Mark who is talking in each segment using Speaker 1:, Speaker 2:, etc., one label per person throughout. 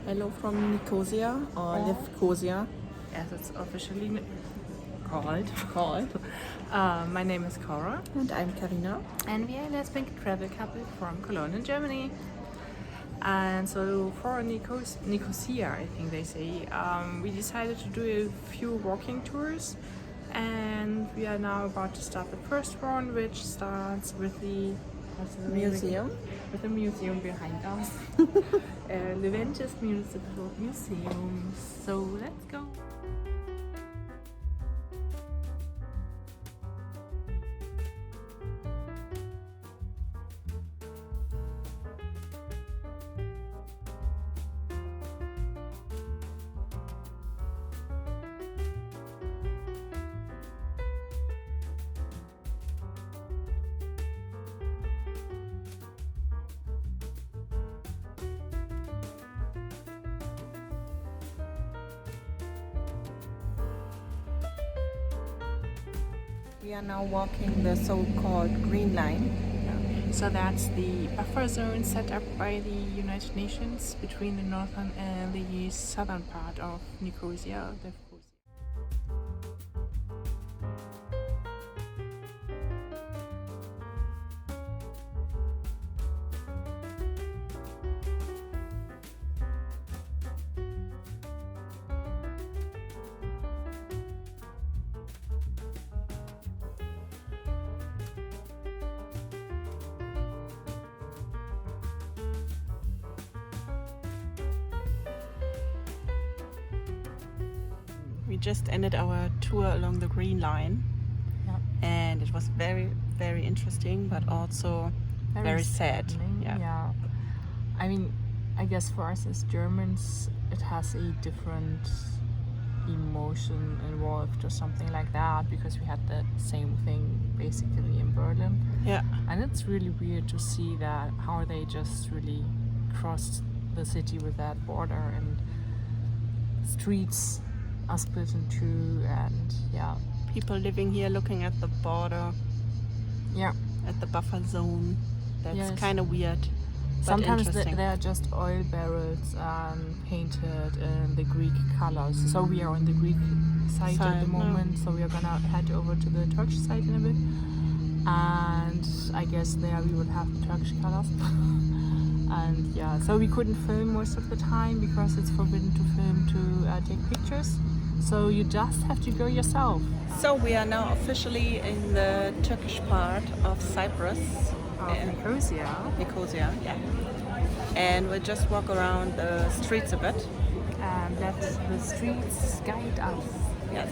Speaker 1: Hello from Nicosia or Lefkosia.
Speaker 2: As it's officially called. My name is Cora.
Speaker 1: And I'm Karina.
Speaker 2: And we are a lesbian travel couple from Cologne in Germany. And so for Nicosia, I think they say, we decided to do a few walking tours. And we are now about to start the first one, which starts with the
Speaker 1: Museum.
Speaker 2: With the museum behind us. Leventis Municipal Museum. So let's go.
Speaker 1: We are now walking the so-called Green Line.
Speaker 2: So that's the buffer zone set up by the United Nations between the northern and the southern part of Nicosia, Lefkosia.
Speaker 1: We just ended our tour along the Green Line, and it was very, very interesting, but also very sad.
Speaker 2: Yeah. I mean, I guess for us as Germans, it has a different emotion involved or something like that, because we had the same thing basically in Berlin.
Speaker 1: Yeah.
Speaker 2: And it's really weird to see that how they just really crossed the city with that border, and streets are split in two, and
Speaker 1: People living here looking at the border, at the buffer zone. That's kind of weird.
Speaker 2: Sometimes they are just oil barrels painted in the Greek colors. So we are on the Greek side at the moment, so we are gonna head over to the Turkish side in a bit. And I guess there we will have the Turkish colors. And so we couldn't film most of the time because it's forbidden to film to take pictures. So you just have to go yourself.
Speaker 1: So we are now officially in the Turkish part of Cyprus.
Speaker 2: Nicosia.
Speaker 1: Yeah. And we'll just walk around the streets a bit.
Speaker 2: And let the streets guide us.
Speaker 1: Yes.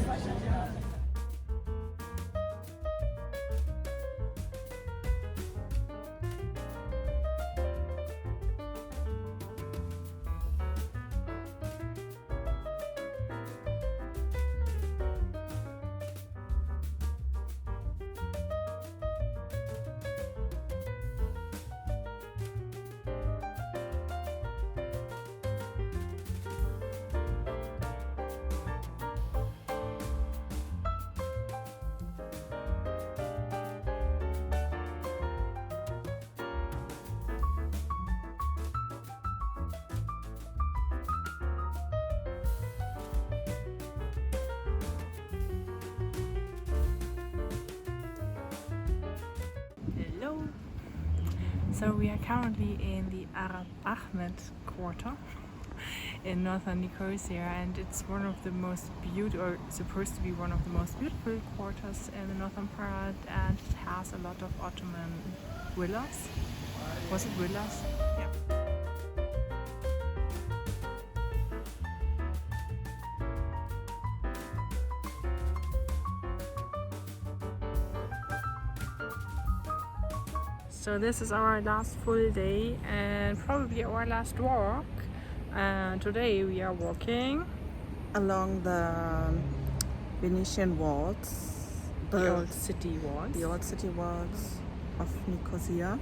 Speaker 2: Hello. So we are currently in the Arab Ahmed quarter in northern Nicosia, and it's one of the most beautiful, or supposed to be one of the most beautiful quarters in the northern part, and it has a lot of Ottoman villas. Was it villas? Yeah. So this is our last full day and probably our last walk. And today we are walking
Speaker 1: along the Venetian walls,
Speaker 2: the old city walls
Speaker 1: of Nicosia.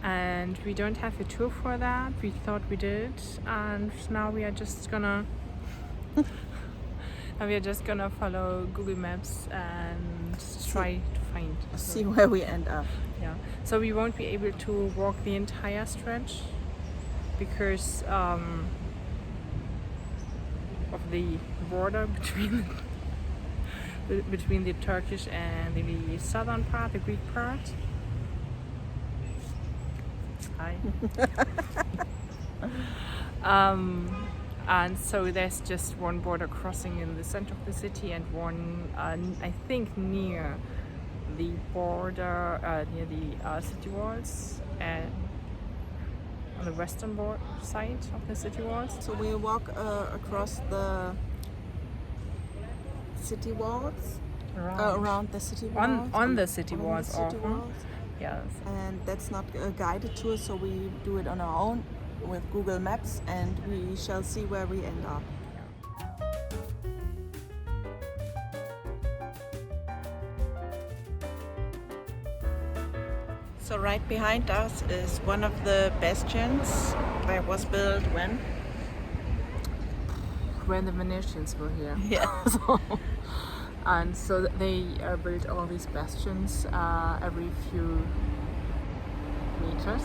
Speaker 2: And we don't have a tour for that. We thought we did, and now we are just gonna follow Google Maps and try to find.
Speaker 1: See where we end up.
Speaker 2: Yeah. So we won't be able to walk the entire stretch because of the border between the Turkish and the southern part, the Greek part. Hi. And so there's just one border crossing in the center of the city and one, I think, near the border, near the city walls, and on the western side of the city walls.
Speaker 1: So we walk across the city walls, around the city walls.
Speaker 2: On the city walls.
Speaker 1: City walls.
Speaker 2: Yes.
Speaker 1: And that's not a guided tour, so we do it on our own with Google Maps, and we shall see where we end up. So right behind us is one of the bastions that was built when
Speaker 2: the Venetians were here.
Speaker 1: Yeah.
Speaker 2: And so they built all these bastions every few meters.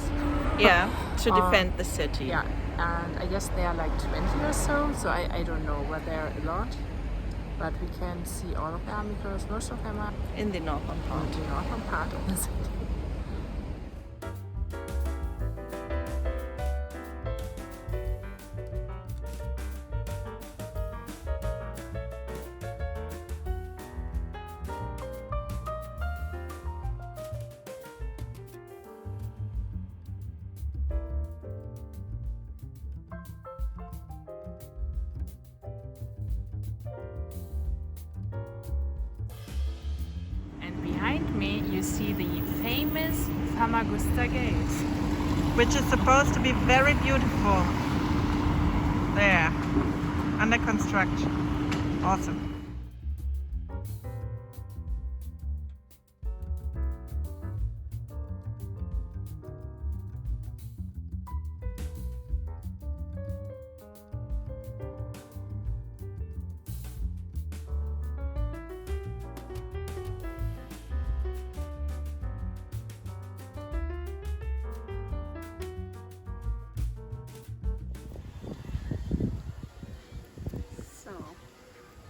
Speaker 1: Yeah, to defend the city.
Speaker 2: Yeah, and I guess they are like 20 or so, so I don't know whether they're a lot. But we can see all of them because most of them are
Speaker 1: in the northern part.
Speaker 2: In the northern part of the city. Behind me you see the famous Famagusta Gate,
Speaker 1: which is supposed to be very beautiful. There, under construction. Awesome.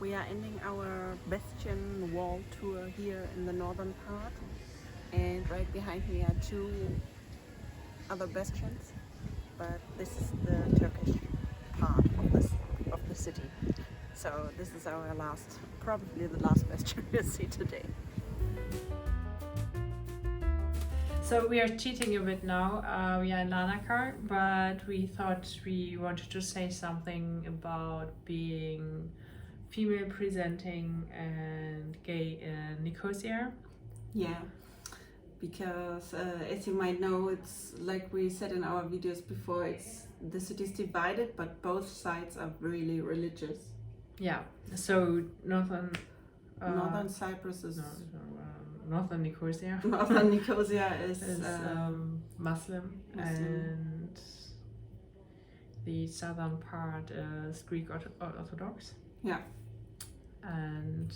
Speaker 1: We are ending our bastion wall tour here in the northern part, and right behind me are two other bastions, but this is the Turkish part of the city. So this is our last, probably the last bastion we'll see today.
Speaker 2: So we are cheating a bit now. We are in Lanakar, but we thought we wanted to say something about being female presenting and gay in Nicosia.
Speaker 1: Yeah, because as you might know, it's like we said in our videos before, the city is divided, but both sides are really religious.
Speaker 2: Yeah, so northern
Speaker 1: Cyprus is
Speaker 2: northern Nicosia.
Speaker 1: Northern Nicosia is
Speaker 2: Muslim, and the southern part is Greek Orthodox.
Speaker 1: Yeah.
Speaker 2: And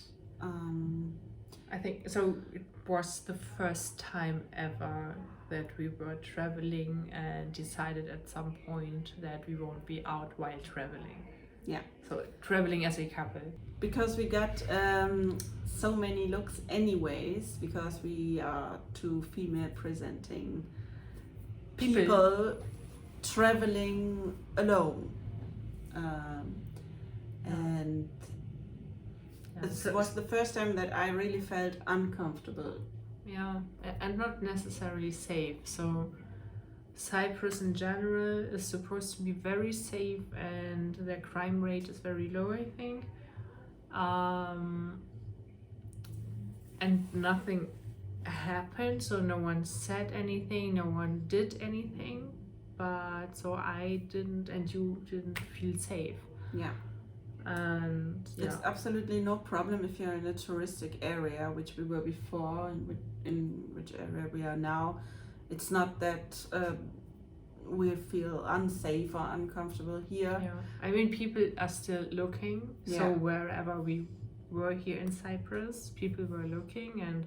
Speaker 2: I think so. It was the first time ever that we were traveling and decided at some point that we won't be out while traveling.
Speaker 1: Yeah.
Speaker 2: So traveling as a couple.
Speaker 1: Because we got so many looks anyways, because we are two female presenting people traveling alone. And it was the first time that I really felt uncomfortable.
Speaker 2: Yeah, and not necessarily safe. So Cyprus in general is supposed to be very safe, and their crime rate is very low, I think. And nothing happened, so no one said anything, no one did anything. But so I didn't, and you didn't feel safe.
Speaker 1: Yeah.
Speaker 2: And
Speaker 1: it's absolutely no problem if you're in a touristic area, which we were before, and in which area we are now. It's not that we feel unsafe or uncomfortable here.
Speaker 2: Yeah, I mean, people are still looking. Yeah. So wherever we were here in Cyprus, people were looking and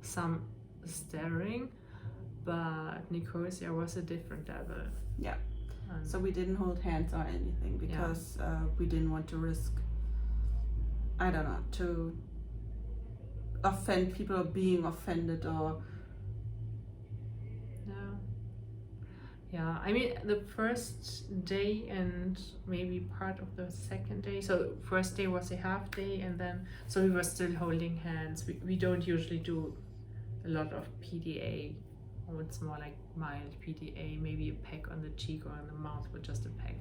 Speaker 2: some staring, but Nicosia was a different level.
Speaker 1: Yeah. So we didn't hold hands or anything because we didn't want to risk, I don't know, to offend people or being offended or...
Speaker 2: Yeah, I mean, the first day and maybe part of the second day. So first day was a half day, and then, so we were still holding hands. We don't usually do a lot of PDA. Or it's more like mild PDA, maybe a peck on the cheek or on the mouth, but just a peck,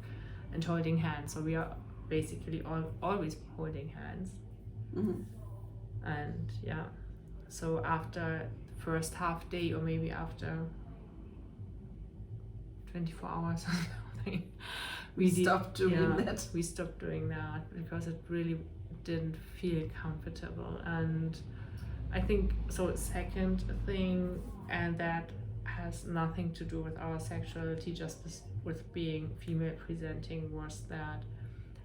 Speaker 2: and holding hands. So we are basically always holding hands. And yeah, so after the first half day, or maybe after 24 hours or something, we stopped doing that. We stopped doing that because it really didn't feel comfortable. And I think so. Second thing, and that has nothing to do with our sexuality, just with being female presenting, was that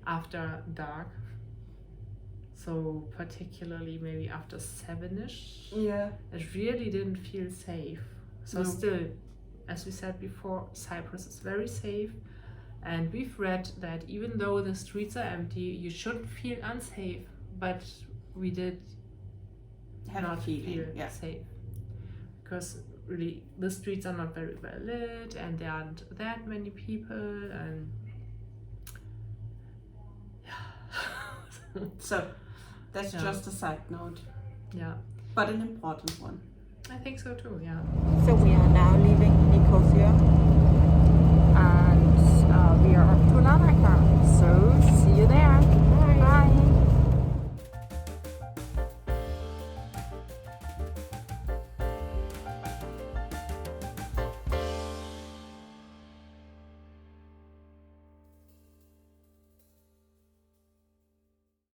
Speaker 2: after dark, so particularly maybe after 7ish, it really didn't feel safe. So still, as we said before, Cyprus is very safe, and we've read that even though the streets are empty, you shouldn't feel unsafe, but we did not feel safe, because really the streets are not very well lit, and there aren't that many people, and
Speaker 1: so that's just a side note, but an important one.
Speaker 2: I think so too.
Speaker 1: So we are now leaving Nicosia